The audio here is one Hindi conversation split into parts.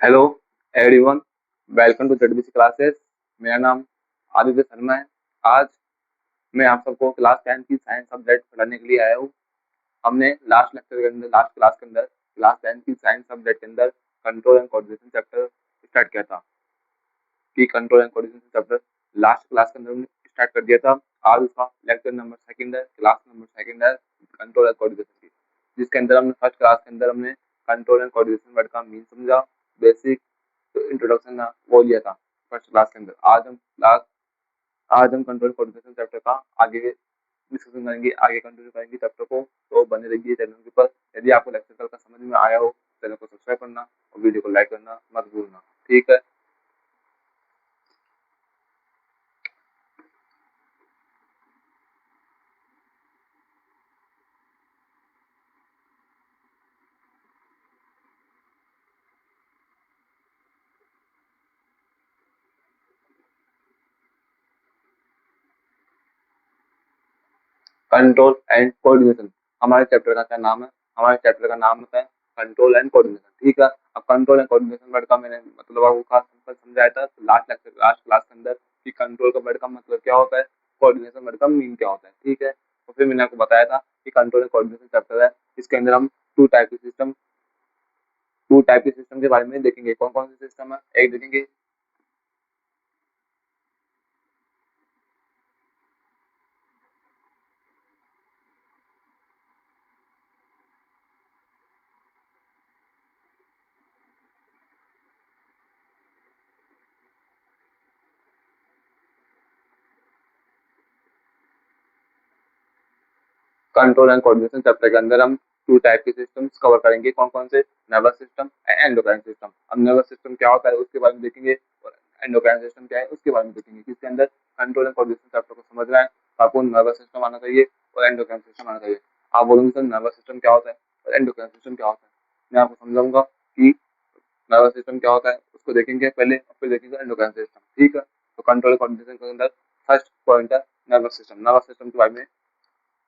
Hello everyone, welcome to ZBC classes. मेरा नाम आदित्य शर्मा है। आज मैं आप सबको क्लास 10 की साइंस सब्जेक्ट पढ़ाने के लिए आया हूँ। हमने लास्ट लेक्चर के अंदर, लास्ट क्लास के अंदर क्लास 10 की साइंस सब्जेक्ट के अंदर control and coordination chapter start किया था। कि control and coordination chapter last class के अंदर हमने स्टार्ट कर दिया था। आज उसका लेक्चर नंबर सेकंड है, क्लास नंबर सेकंड है कंट्रोल एंड कोऑर्डिनेशन की, जिसके अंदर हमने फर्स्ट क्लास के अंदर हमने कंट्रोल एंड कोऑर्डिनेशन वर्ड का मीन समझा, बेसिक तो इंट्रोडक्शन ना वो लिया था फर्स्ट क्लास के अंदर। आज हम कंट्रोल कोऑर्डिनेशन चैप्टर का आगे डिस्कशन करेंगे, आगे कंटिन्यू करेंगे चैप्टर को। तो बने रहिए चैनल के ऊपर। यदि आपको लेक्चर कल का समझ में आया हो, चैनल को सब्सक्राइब करना और वीडियो को लाइक करना मत भूलना। ठीक है। कंट्रोल एंड कोऑर्डिनेशन हमारे चैप्टर का क्या नाम है? हमारे चैप्टर का नाम होता है कंट्रोल एंड कोऑर्डिनेशन। ठीक है। अब कंट्रोल एंड कोऑर्डिनेशन वर्ड का मैंने मतलब आपको खास सिंपल समझाया था लास्ट लेक्चर, लास्ट क्लास के अंदर कि कंट्रोल का वर्ड का मतलब क्या होता है, कोऑर्डिनेशन वर्ड का मीन क्या होता है। ठीक है। तो फिर मैंने आपको बताया था कि कंट्रोल एंड कोऑर्डिनेशन चैप्टर है, इसके अंदर हम टू टाइप के सिस्टम के बारे में देखेंगे। कौन कौन से सिस्टम है? एक देखेंगे कंट्रोल एंड कोऑर्डिनेशन चैप्टर के अंदर हम टू टाइप के सिस्टम्स कवर करेंगे। कौन कौन से? Nervous system and endocrine system. अब नर्वस सिस्टम क्या होता है उसके बारे में देखेंगे, और एंडोक्राइन सिस्टम क्या है उसके बारे में देखेंगे। इसके अंदर कंट्रोल एंड कोऑर्डिनेशन चैप्टर को समझना है तो आपको नर्वस सिस्टम आना चाहिए और एंडोक्राइन सिस्टम आना चाहिए। आप बोलोगे सर नर्वस सिस्टम क्या होता है और एंडोक्राइन सिस्टम क्या होता है? मैं आपको समझाऊंगा कि नर्वस सिस्टम क्या होता है, उसको देखेंगे पहले और फिर देखेंगे एंडोक्राइन सिस्टम। ठीक है। तो कंट्रोल कोऑर्डिनेशन के अंदर फर्स्ट पॉइंट है नर्वस सिस्टम। नर्वस सिस्टम के बारे में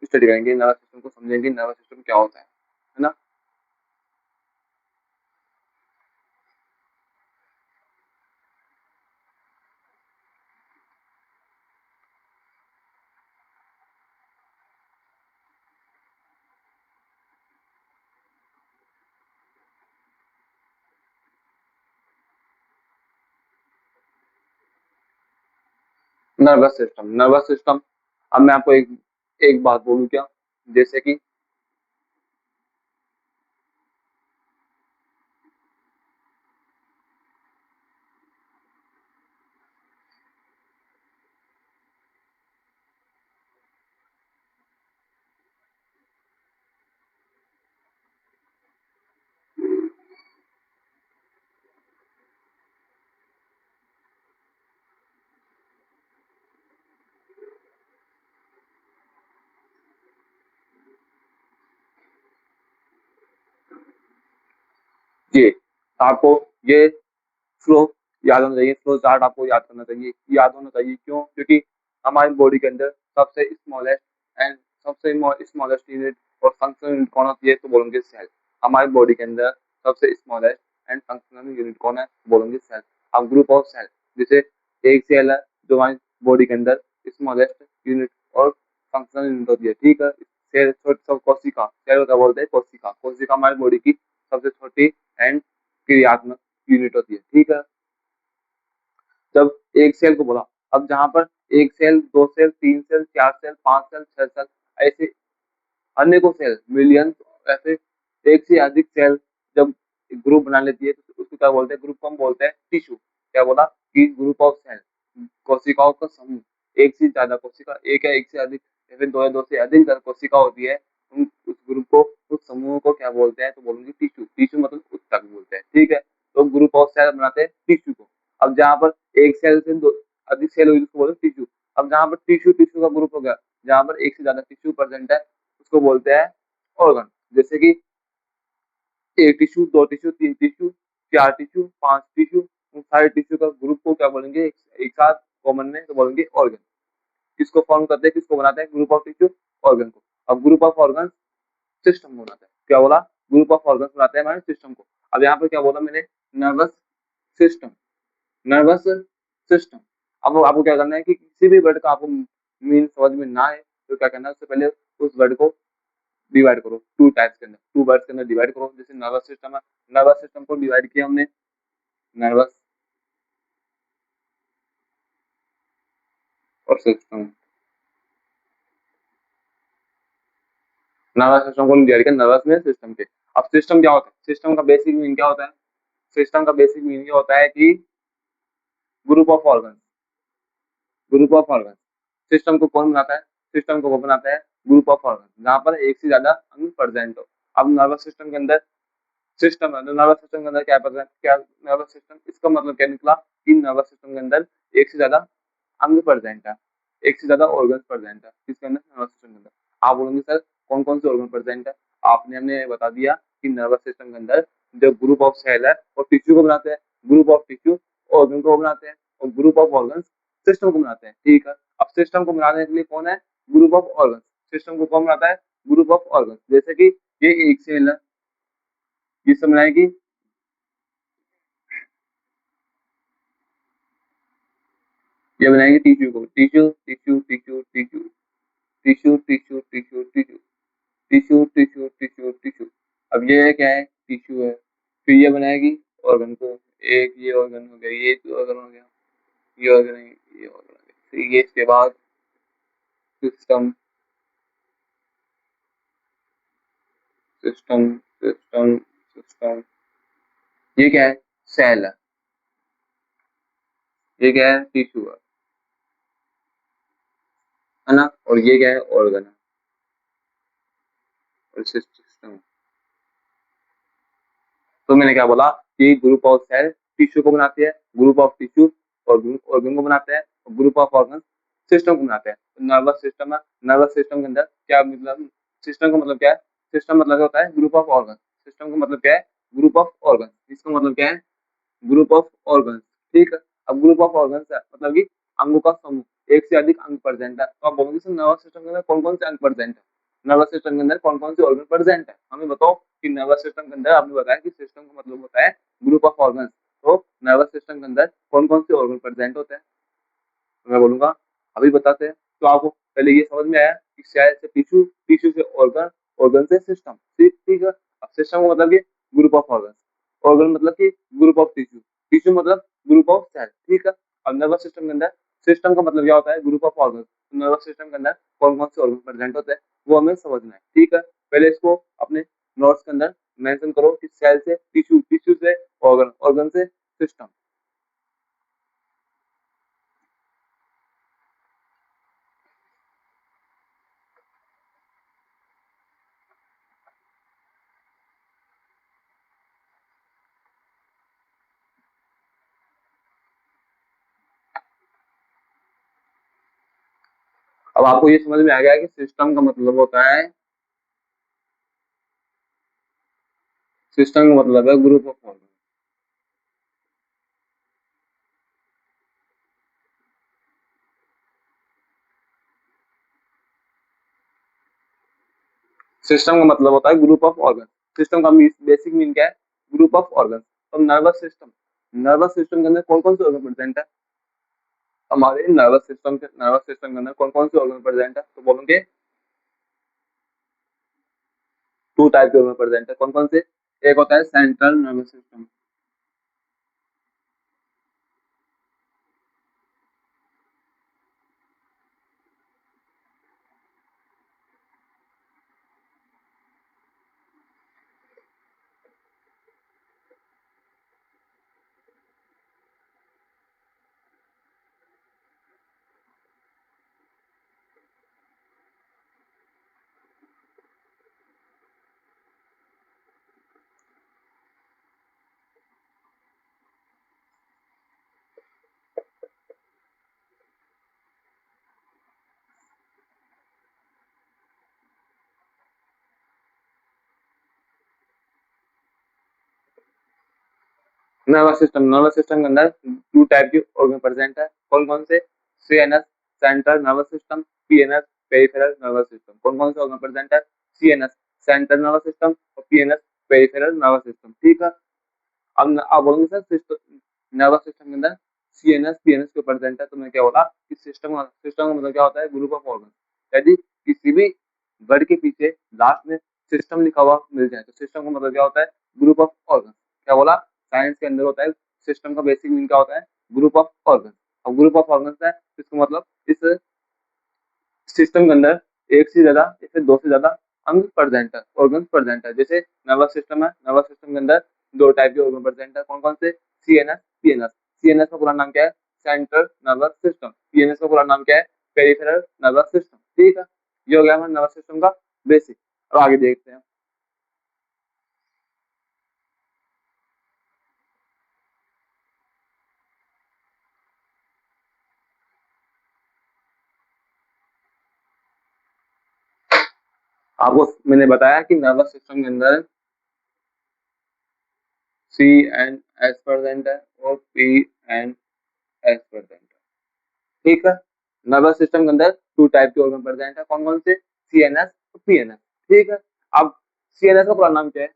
स्टडी करेंगे, नर्वस सिस्टम को समझेंगे, नर्वस सिस्टम क्या होता है ना। नर्वस सिस्टम अब मैं आपको एक एक बात बोलूं क्या, जैसे कि ये आपको ये फ्लो याद होना चाहिए, फ्लो चार्ट आपको याद करना चाहिए, याद होना चाहिए। क्यों? क्योंकि हमारी बॉडी के अंदर सबसे स्मॉलेस्ट एंड सबसे स्मॉलेस्ट यूनिट और फंक्शनल यूनिट कौन होती है तो बोलेंगे सेल। हमारी बॉडी के अंदर सबसे स्मॉलेस्ट एंड फंक्शनल यूनिट कौन है? बोलेंगे सेल। अब ग्रुप ऑफ सेल, जैसे एक सेल है जो हमारी बॉडी के अंदर स्मॉलेस्ट यूनिट और फंक्शनल यूनिट होती है। ठीक है। सेल सब कोशिका, सेल क्या बोलते हैं? कोशिका। कोशिका हमारी बॉडी की सबसे छोटी एंड क्रियात्मक यूनिट होती है। ठीक है। जब एक सेल को बोला, अब जहां पर एक सेल, दो सेल, तीन सेल, चार सेल, पांच सेल, छह सेल, ऐसे अनेकों सेल, मिलियन, ऐसे एक से अधिक सेल जब ग्रुप बना लेती है तो उसको क्या बोलते हैं? ग्रुप को हम बोलते हैं टिश्यू। क्या बोला? कि ग्रुप ऑफ सेल, कोशिकाओं का समूह। एक से ज्यादा कोशिका, एक या एक से अधिक या फिर दो या दो से अधिक कोशिका होती है, उस ग्रुप को, उस समूह को क्या बोलते हैं तो बोलेंगे टिश्यू। टिश्यू मतलब ऊतक बोलते हैं। ठीक है। तो ग्रुप ऑफ सेल बनाते हैं टिश्यू को। अब जहां पर एक सेल से दो अधिक सेल हुई उसको बोलते हैं टिश्यू। अब जहां पर टिश्यू टिश्यू का ग्रुप हो गया, जहां पर एक से ज्यादा टिश्यू प्रेजेंट है उसको बोलते हैं ऑर्गन। जैसे कि एक टिश्यू, दो टिश्यू, तीन टिश्यू, चार टिश्यू, पांच टिश्यू, उन सारे टिश्यू का ग्रुप को क्या बोलेंगे? एक साथ कॉमन में तो बोलेंगे ऑर्गन। किसको फॉर्म करते हैं, किसको बनाते हैं? ग्रुप ऑफ टिश्यू, ऑर्गन को। अब ग्रुप ऑफ ऑर्गन सिस्टम बनाता है। क्या बोला? ग्रुप ऑफ ऑर्गन बनाते हैं हमारे सिस्टम को। अब यहाँ पर क्या बोला मैंने? Nervous system, nervous system. अब आपको क्या करना है कि किसी भी वर्ड का आपको मीन समझ में ना आए तो क्या करना है, उससे पहले उस वर्ड को डिवाइड करो टू टाइप्स के अंदर, टू वर्ड्स के अंदर डिवाइड करो। जैसे नर्वस सिस्टम है, नर्वस सिस्टम को डिवाइड किया हमने नर्वस और सिस्टम, नर्वस सिस्टम को डिवाइड किया नर्वस में सिस्टम के। अब सिस्टम क्या होता है, सिस्टम का बेसिक मीनिंग क्या होता है, सिस्टम का बेसिक मीनिंग होता है कि group of organ, group of organ. System को कौन बनाता है, सिस्टम को वो बनाता है ग्रुप ऑफ ऑर्गन जहाँ पर एक से ज्यादा अंग प्रेजेंट हो। अब नर्वस सिस्टम के अंदर सिस्टम है, नर्वस सिस्टम के अंदर क्या प्रेजेंट, क्या नर्वस सिस्टम, इसका मतलब क्या निकला कि नर्वस सिस्टम के अंदर एक से ज्यादा अंग प्रेजेंट है, एक से ज्यादा ऑर्गन प्रेजेंट है इसके अंदर, नर्वस सिस्टम के अंदर। आप बोलेंगे सर कौन कौन से ऑर्गन प्रेजेंट है, आपने हमने बता दिया कि नर्वस सिस्टम के अंदर जो ग्रुप ऑफ सेल है और टिश्यू को बनाते हैं, ग्रुप ऑफ टिश्यू ऑर्गन को बनाते हैं और ग्रुप ऑफ ऑर्गन सिस्टम को बनाते हैं, ठीक है। अब सिस्टम को बनाने के लिए कौन है, ग्रुप ऑफ ऑर्गन। सिस्टम को कौन बनाता है, ग्रुप ऑफ ऑर्गन। जैसे कि ये एक सेल है, जिससे बनाएगी, ये बनाएंगे टिश्यू को, tissue tissue tissue tissue tissue tissue tissue tissue tissue tissue tissue tissue. अब ये क्या है, टिश्यू है। फिर ये बनाएगी ऑर्गन को, एक ये ऑर्गन हो गया, ये ऑर्गन हो गया, ये ऑर्गन है, ये ऑर्गन हो गया। फिर ये इसके बाद सिस्टम, सिस्टम सिस्टम सिस्टम। ये क्या है, सेल है। ये क्या है, टिश्यू है ना। और ये क्या है, ऑर्गन है और सिस्टम। तो मैंने क्या बोला कि ग्रुप ऑफ सेल टिश्यू को बनाते हैं, ग्रुप ऑफ टिश्यू और ग्रुप ऑर्गन को बनाते हैं, और ग्रुप ऑफ ऑर्गन सिस्टम को बनाते हैं। नर्वस सिस्टम है, नर्वस सिस्टम के अंदर क्या मतलब, सिस्टम का मतलब क्या है, सिस्टम मतलब होता है ग्रुप ऑफ ऑर्गन। सिस्टम का मतलब क्या है, ग्रुप ऑफ ऑर्गन। इसका मतलब क्या है, ग्रुप ऑफ ऑर्गन, ठीक है। अब ग्रुप ऑफ ऑर्गन है मतलब कि अंगों का समूह, एक से अधिक अंग प्रेजेंट है। तो आप बोलोगे सर नर्वस सिस्टम के अंदर कौन कौन से अंग प्रेजेंट है, नर्वस सिस्टम के अंदर कौन कौन से ऑर्गन प्रेजेंट है, हमें बताओ। कि नर्वस सिस्टम के अंदर आपने बताया कि सिस्टम का मतलब होता है ग्रुप ऑफ ऑर्गन, तो नर्वस सिस्टम के अंदर कौन कौन से ऑर्गन प्रेजेंट होते हैं, तो मैं बोलूंगा अभी बताते हैं। तो आपको पहले ये समझ में आया कि सेल से टिश्यू, टिश्यू से ऑर्गन, ऑर्गन से सिस्टम, ठीक ठीक है। अब सिस्टम का मतलब कि ग्रुप ऑफ ऑर्गन, ऑर्गन मतलब कि ग्रुप ऑफ टिश्यू, टिश्यू मतलब ग्रुप ऑफ सेल, ठीक है। अब नर्वस सिस्टम के अंदर सिस्टम का मतलब क्या होता है, group of organ. Nervous system के अंदर कौन कौन से ऑर्गन प्रेजेंट होते हैं वो हमें समझना है, ठीक है। पहले इसको अपने नोट्स के अंदर मेंशन करो कि सेल से टिश्यू, टिश्यू से ऑर्गन, ऑर्गन से सिस्टम। अब आपको ये समझ में आ गया कि सिस्टम का मतलब होता है, सिस्टम का मतलब है ग्रुप ऑफ ऑर्गन। सिस्टम का मतलब होता है ग्रुप ऑफ ऑर्गन। सिस्टम का बेसिक मीन क्या है, ग्रुप ऑफ ऑर्गन। तो नर्वस सिस्टम, नर्वस सिस्टम के अंदर कौन कौन से ऑर्गन प्रेजेंट है, हमारे नर्वस सिस्टम के, नर्वस सिस्टम के अंदर कौन कौन से ऑर्गन प्रेजेंट है, तो बोलोगे टू टाइप के ऑर्गन प्रेजेंट है। कौन कौन से, एक होता है central nervous system, nervous system, nervous system के अंदर टू टाइप के ऑर्गन प्रेजेंट है। कौन कौन से, CNS central nervous system, PNS peripheral nervous system. कौन कौन से ऑर्गन प्रेजेंट है, सीएनएस सेंट्रल नर्वस सिस्टम और पीएनएस पेरिफेरल नर्वस सिस्टम, ठीक है। अब आप बोलोगे सर सिस्टम, नर्वस सिस्टम के अंदर सीएनएस पीएनएस के प्रेजेंट है, तो मैं क्या बोला कि सिस्टम का मतलब क्या होता है, ग्रुप ऑफ ऑर्गन। यदि किसी भी वर्ड के पीछे लास्ट में सिस्टम लिखा हुआ मिल जाए तो सिस्टम का मतलब क्या होता है, ग्रुप ऑफ ऑर्गन। क्या बोला, साइंस के अंदर होता है सिस्टम का बेसिक मीनिंग क्या होता है, ग्रुप ऑफ ऑर्गन। अब ग्रुप ऑफ ऑर्गन है इसका मतलब इस सिस्टम के अंदर एक से ज्यादा या फिर दो से ज्यादा अंग प्रेजेंट है, ऑर्गन प्रेजेंट है। जैसे नर्वस सिस्टम है, नर्वस सिस्टम के अंदर दो टाइप के ऑर्गन प्रेजेंट है, कौन कौन से, सीएनएस पीएनएस। सीएनएस का पूरा नाम क्या है, सेंट्रल नर्वस सिस्टम। पीएनएस का पूरा नाम क्या है, पेरिफेरल नर्वस सिस्टम। ठीक है, ये हो गया हमारे नर्वस सिस्टम का बेसिक। अब आगे देखते हैं। आपको मैंने बताया कि नर्वस सिस्टम के अंदर सी एंड एस प्रेजेंट है और पी एंड एस प्रेजेंट है। ठीक है, नर्वस सिस्टम के अंदर टू टाइप के ऑर्गन प्रेजेंट है, कौन कौन से, सीएनएस और पीएनएस। ठीक है, अब सीएनएस का पूरा नाम क्या है,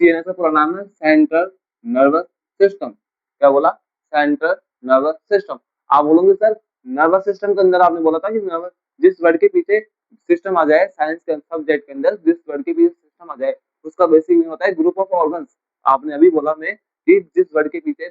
सीएनएस का पूरा नाम है सेंट्रल नर्वस सिस्टम। क्या बोला, सेंट्रल नर्वस सिस्टम। आप बोलोगे सर नर्वस सिस्टम के अंदर आपने बोला था कि नर्वस, जिस वर्ड के पीछे सिस्टम आ जाए, साइंस के सब्जेक्ट के अंदर जिस वर्ड के पीछे सिस्टम आ जाए उसका बेसिक मीनिंग होता है ग्रुप ऑफ ऑर्गन्स। आपने अभी बोला मैं कि जिस वर्ड के पीछे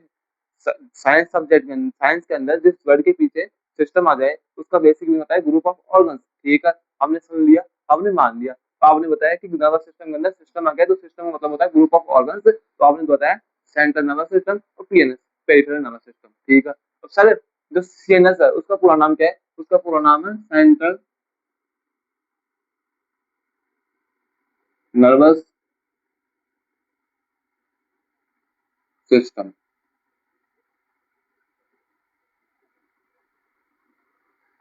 साइंस सब्जेक्ट में, साइंस के अंदर जिस वर्ड के पीछे सिस्टम आ जाए उसका बेसिक मीनिंग होता है ग्रुप ऑफ ऑर्गन्स। ठीक है, हमने सुन लिया, हमने मान लिया। तो आपने बताया कि नर्वस सिस्टम के अंदर सिस्टम आ गया तो सिस्टम का मतलब होता है ग्रुप ऑफ ऑर्गन्स। तो आपने बताया सेंट्रल नर्वस सिस्टम और पीएनएस, पेरिफेरल नर्वस सिस्टम। ठीक है, तो सर जो सीएनएस है उसका पूरा नाम क्या है, उसका पूरा नाम है सेंट्रल नर्वस सिस्टम।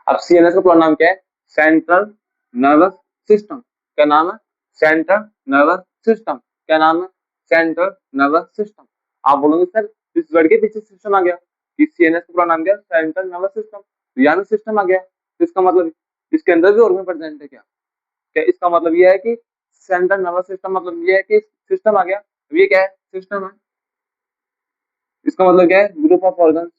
अब सीएनएस का पूरा नाम क्या है, सेंट्रल नर्वस सिस्टम। क्या नाम है, सेंट्रल नर्वस सिस्टम। क्या नाम है, सेंट्रल नर्वस सिस्टम। आप बोलोगे सर इस वर्ड के पीछे सिस्टम आ गया, कि सीएनएस का पूरा नाम क्या है, सेंट्रल नर्वस सिस्टम, तो यहाँ में सिस्टम आ गया, तो इसका मतलब इसके अंदर भी ऑर्गन प्रेजेंट है क्या, क्या इसका मतलब ये है कि सेंट्रल नर्वस सिस्टम मतलब ये है कि सिस्टम आ गया, तो ये क्या है, सिस्टम है। इसका मतलब क्या है, ग्रुप ऑफ ऑर्गन।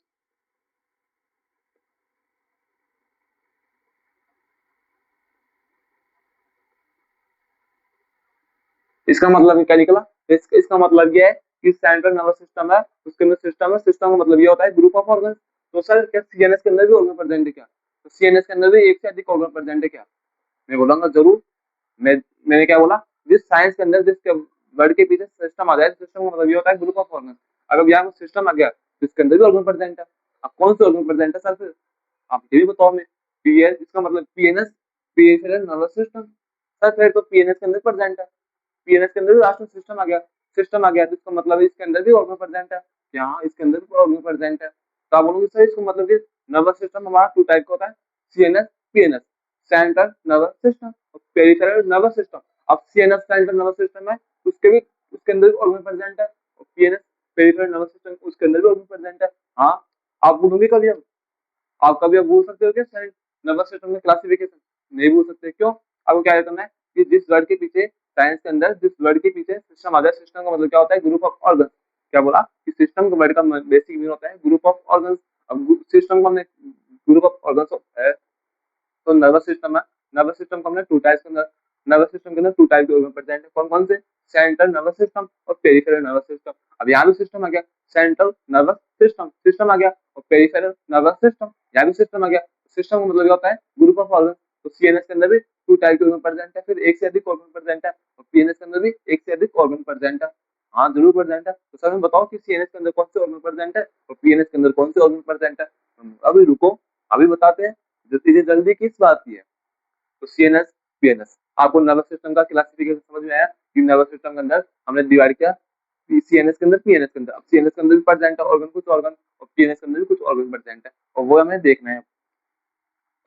इसका मतलब क्या निकला, इसका मतलब ये है कि सेंट्रल नर्वस सिस्टम है, उसके अंदर सिस्टम है, सिस्टम का मतलब ये होता है ग्रुप ऑफ ऑर्गन। तो सर क्या सीएनएस के अंदर भी ऑर्गन प्रेजेंट है क्या, तो सीएनएस के अंदर भी एक से अधिक ऑर्गन प्रेजेंट है क्या, मैं बोलूंगा जरूर। मैं मैंने क्या बोला, जिस साइंस के अंदर जिसके वर्ड के पीछे सिस्टम आ जाए, सिस्टम का मतलब ये होता है ग्रुप ऑफ ऑर्गन। अगर यहाँ सिस्टम आ गया तो इसके अंदर भी ऑर्गन प्रेजेंट है। अब कौन से ऑर्गन प्रेजेंट है सर, फिर आप ये भी बताओ। मैं पीएस, इसका मतलब PNS, peripheral nervous system. Sir फिर तो पीएनएस के अंदर प्रेजेंट है, पीएनएस के अंदर भी लास्ट में सिस्टम आ गया, सिस्टम आ गया तो इसका मतलब इसके अंदर भी ऑर्गन प्रेजेंट है, यहाँ इसके अंदर भी ऑर्गन प्रेजेंट है। तो आप बोलोगे सर इसको मतलब कि नर्वस सिस्टम हमारा टू टाइप का होता है, CNS PNS, central nervous system और पेरिफेरल नर्वस सिस्टम। अब सीएनएस सेंट्रल नर्वस सिस्टम है, उसके भी उसके अंदर भी ऑर्गन प्रेजेंट है, और पीएनएस पेरिफेरल नर्वस सिस्टम उसके अंदर भी ऑर्गन प्रेजेंट है। हाँ, आप बोलोगे कभी, अब आप कभी अब बोल सकते हो क्या सर नर्वस सिस्टम में क्लासिफिकेशन, नहीं बोल सकते, क्यों, आपको क्या करना है कि जिस वर्ड के पीछे साइंस के अंदर जिस वर्ड के पीछे सिस्टम आ जाए, सिस्टम का मतलब क्या होता है ग्रुप ऑफ ऑर्गन। क्या बोला कि सिस्टम के वर्ड का बेसिक मीनिंग होता है ग्रुप ऑफ ऑर्गन। अब सिस्टम को हमने ग्रुप ऑफ ऑर्गन है तो नर्वस सिस्टम है, नर्वस सिस्टम को हमने टू टाइप्स के अंदर, नर्वस सिस्टम के अंदर टू टाइप के ऑर्गन प्रेजेंट है, कौन कौन से, सेंट्रल नर्वस सिस्टम और पेरिफेरल नर्वस सिस्टम। अब यहाँ भी सिस्टम आ गया, सेंट्रल नर्वस सिस्टम, सिस्टम आ गया, और पेरिफेरल नर्वस सिस्टम, यहाँ भी सिस्टम आ गया। सिस्टम का मतलब क्या होता है ग्रुप ऑफ ऑर्गन। तो सीएनएस के अंदर भी टू टाइप के ऑर्गन प्रेजेंट है, फिर एक से अधिक ऑर्गन प्रेजेंट है, और पीएनएस के अंदर भी एक से अधिक ऑर्गन प्रेजेंट है। हाँ जरूर प्रेजेंट है, तो सर बताओ कि सीएनएस के अंदर कौन से ऑर्गन प्रेजेंट है और पीएनएस के अंदर कौन से ऑर्गन प्रेजेंट है। अभी रुको, अभी बताते हैं, इतनी जल्दी किस बात की है। तो सीएनएस पीएनएस, आपको नर्वस सिस्टम का क्लासिफिकेशन समझ में आया कि नर्वस सिस्टम के अंदर हमने डिवाइड किया सीएनएस के अंदर पीएनएस के अंदर। अब सीएनएस के अंदर भी प्रेजेंट है ऑर्गन, कुछ ऑर्गन, और पीएनएस के अंदर भी कुछ ऑर्गन प्रेजेंट है, और वो हमें देखना है।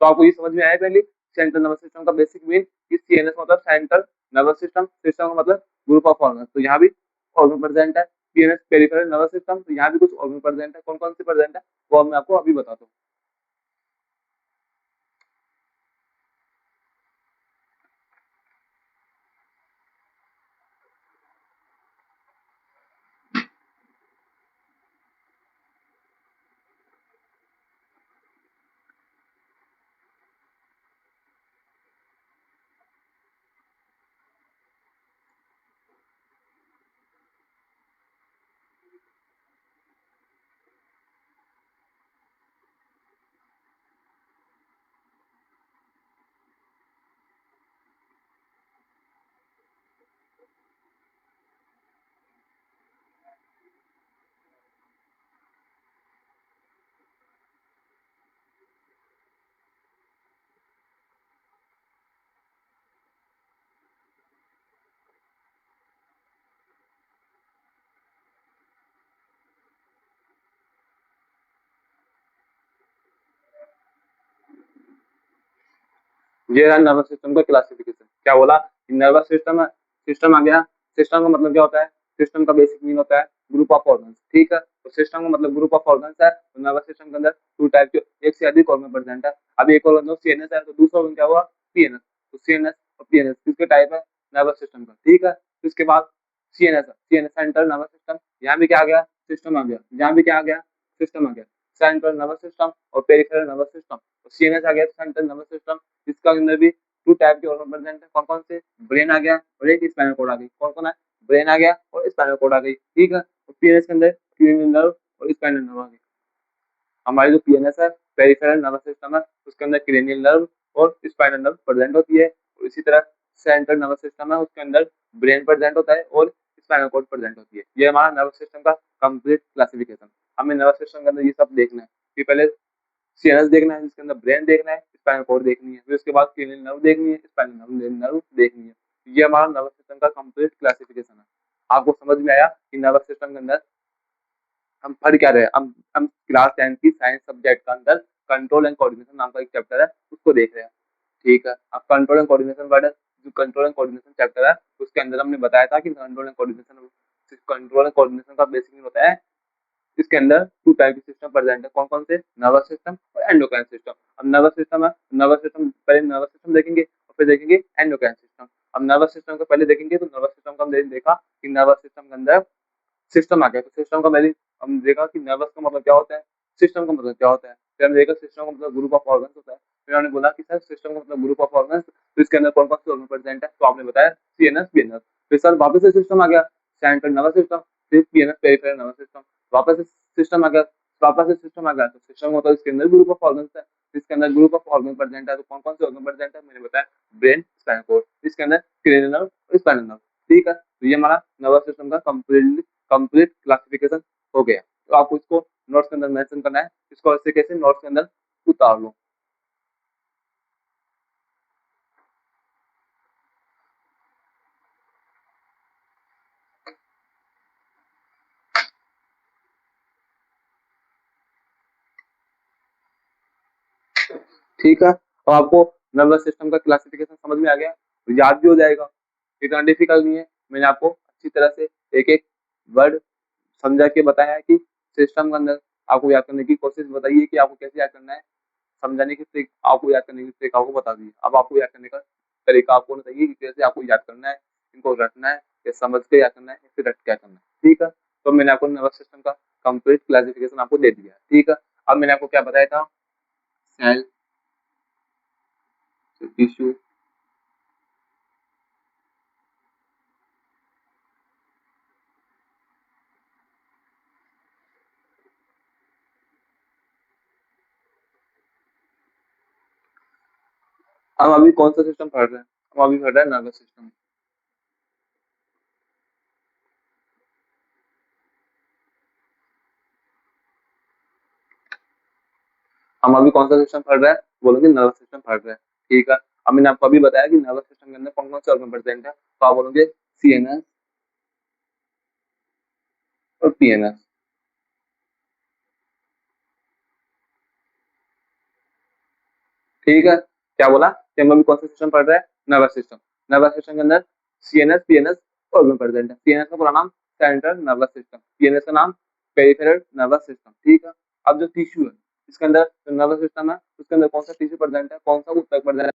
तो आपको ये समझ में आया पहले सेंट्रल नर्वस सिस्टम का बेसिक मीन कि सीएनएस मतलब सेंट्रल नर्वस सिस्टम, सिस्टम का मतलब ग्रुप ऑफ ऑर्गन, तो यहाँ भी ऑर्गन प्रेजेंट है। पीएनएस पेरिफेरल नर्वस सिस्टम, तो यहाँ भी कुछ ऑर्गन प्रेजेंट है, कौन कौन से प्रेजेंट है वो मैं आपको अभी बताता हूँ। ये रहा नर्वस सिस्टम का क्लासिफिकेशन। क्या बोला? नर्वस सिस्टम, सिस्टम आ गया। सिस्टम का मतलब क्या होता है? सिस्टम का बेसिक मीन होता है ग्रुप ऑफ ऑर्गन्स, ठीक है। तो सिस्टम का मतलब ग्रुप ऑफ ऑर्गन्स है। तो नर्वस सिस्टम के अंदर टू टाइप के, एक से अधिक ऑर्गन प्रेजेंट है। अब एक ऑर्गन सीएनएस है, तो दूसरा ऑर्गन क्या हुआ? पीएनएस। तो सीएनएस और पीएनएस किसके टाइप है? नर्वस सिस्टम का, ठीक है। तो इसके बाद CNS, CNS central nervous system. यहाँ भी क्या आ गया? सिस्टम आ गया। यहाँ भी क्या आ गया? सिस्टम आ गया। सेंट्रल नर्वस सिस्टम और पेरिफेरल नर्वस सिस्टम। तो सीएनएस आ गया सेंट्रल नर्वस सिस्टम, इसका अंदर भी टू टाइप के ऑर्गन प्रेजेंट है। कौन कौन से? ब्रेन आ गया और एक स्पाइनल कॉर्ड आ गई। कौन कौन है? ब्रेन आ गया और स्पाइनल कॉर्ड आ गई, ठीक है। और पीएनएस के अंदर क्रेनियल नर्व और स्पाइनल नर्व आ गई। हमारी जो पीएनएस है, पेरिफेरल नर्वस सिस्टम है, उसके अंदर क्रेनियल नर्व और स्पाइनल नर्व प्रेजेंट होती है। और इसी तरह सेंट्रल नर्वस सिस्टम है, उसके अंदर ब्रेन प्रेजेंट होता है और स्पाइनल कॉर्ड प्रेजेंट होती है। ये हमारा नर्वस सिस्टम का कंप्लीट क्लासिफिकेशन। हमें नर्वस सिस्टम के अंदर ये सब देखना है कि पहले सीएनएस देखना है, जिसके अंदर ब्रेन देखना है, स्पाइनल कॉर्ड देखनी है, फिर उसके बाद क्रेनियल नर्व देखनी है, स्पाइनल नर्व देखनी है। ये हमारा नर्वस सिस्टम का कंप्लीट क्लासिफिकेशन है। आपको समझ में आया कि नर्वस सिस्टम के अंदर हम पढ़ क्या रहे हैं? हम क्लास 10 की साइंस सब्जेक्ट के अंदर कंट्रोल एंड कोऑर्डिनेशन नाम का एक चैप्टर है, उसको देख रहे हैं, ठीक है। अब कंट्रोल एंड कोऑर्डिनेशन वर्ड, जो कंट्रोल एंड कोऑर्डिनेशन चैप्टर है, उसके अंदर हमने बताया था कि कंट्रोल एंड कोऑर्डिनेशन का बेसिक होता है। इसके अंदर टू टाइप के सिस्टम प्रेजेंट है। कौन कौन से? नर्वस सिस्टम और एंडोक्राइन सिस्टम। अब नर्वस सिस्टम है, नर्वस सिस्टम पहले नर्वस सिस्टम देखेंगे और फिर देखेंगे एंडोक्राइन सिस्टम। अब नर्वस सिस्टम को पहले देखेंगे, तो नर्वस सिस्टम का हमने देखा कि नर्वस सिस्टम के अंदर सिस्टम आ गया। तो सिस्टम का पहले हम देखा कि नर्वस का मतलब क्या होता है, सिस्टम का मतलब क्या होता है। फिर हमने देखा सिस्टम का मतलब ग्रुप ऑफ ऑर्गन्स होता है। फिर हमने बोला कि सर सिस्टम का मतलब ग्रुप ऑफ ऑर्गन्स, तो इसके अंदर कौन कौन से ऑर्गन प्रेजेंट है, तो आपने बताया सीएनएस, बीएनएस। फिर सर वापस से सिस्टम आ गया, सेंट्रल नर्वस सिस्टम, फिर पीएनएस पेरिफेरल नर्वस सिस्टम, वापस से सिस्टम आ गया, वापस से सिस्टम आ गया। तो सिस्टम होता है इसके अंदर ग्रुप ऑफ ऑर्गन्स है, इसके अंदर ग्रुप ऑफ ऑर्गन प्रेजेंट है। तो कौन कौन से ऑर्गन प्रेजेंट है, मैंने बताया ब्रेन, स्पाइनल कॉर्ड, इसके अंदर क्रेनियल नर्व और स्पाइनल नर्व, ठीक है। तो ये हमारा नर्वस सिस्टम का कंप्लीट क्लासिफिकेशन हो गया। तो आपको इसको नोट्स के अंदर मेंशन करना है, इसको ऐसे कैसे नोट्स के अंदर उतार लो। ठीक है, तो आपको नर्वस सिस्टम का क्लासिफिकेशन समझ में आ गया, तो याद भी हो जाएगा, इतना डिफिकल्ट नहीं है। मैंने आपको अच्छी तरह से एक एक वर्ड समझा के बताया है कि सिस्टम के अंदर आपको याद करने की कोशिश बताइए कि आपको कैसे याद करना है। समझाने की ट्रिक, आपको याद करने की ट्रिक आपको बता दी। अब आपको याद करने का तरीका आपको होना चाहिए कि कैसे आपको याद करना है, इनको रटना है या समझ के याद करना है या फिर रट के याद करना है, ठीक है। तो मैंने आपको नर्वस सिस्टम का कंप्लीट क्लासिफिकेशन आपको दे दिया, ठीक है। अब मैंने आपको क्या बताया था? सेल, टिश्यू, हम अभी कौन सा सिस्टम पढ़ रहे हैं? हम अभी पढ़ रहे हैं नर्वस सिस्टम। हम अभी कौन सा सिस्टम पढ़ रहे हैं? बोलोगे नर्वस सिस्टम पढ़ रहे हैं, ठीक है। अब मैंने आपको अभी बताया कि नर्वस सिस्टम के अंदर कौन कौन से ऑर्गन प्रेजेंट है, तो आप बोलोगे सीएनएस और पीएनएस, ठीक है। क्या बोला कि हम अभी कौन सा सिस्टम पढ़ रहे हैं? Nervous system. नर्वस सिस्टम के अंदर सीएनएस, पीएनएस ऑर्गन प्रेजेंट है। सीएनएस का पूरा नाम सेंट्रल नर्वस सिस्टम, पीएनएस का नाम पेरिफेरल नर्वस सिस्टम, ठीक है। अब जो टिश्यू है, इसके अंदर जो नर्वस सिस्टम है, उसके अंदर कौन सा टिश्यू प्रेजेंट है, कौन सा ऊतक प्रेजेंट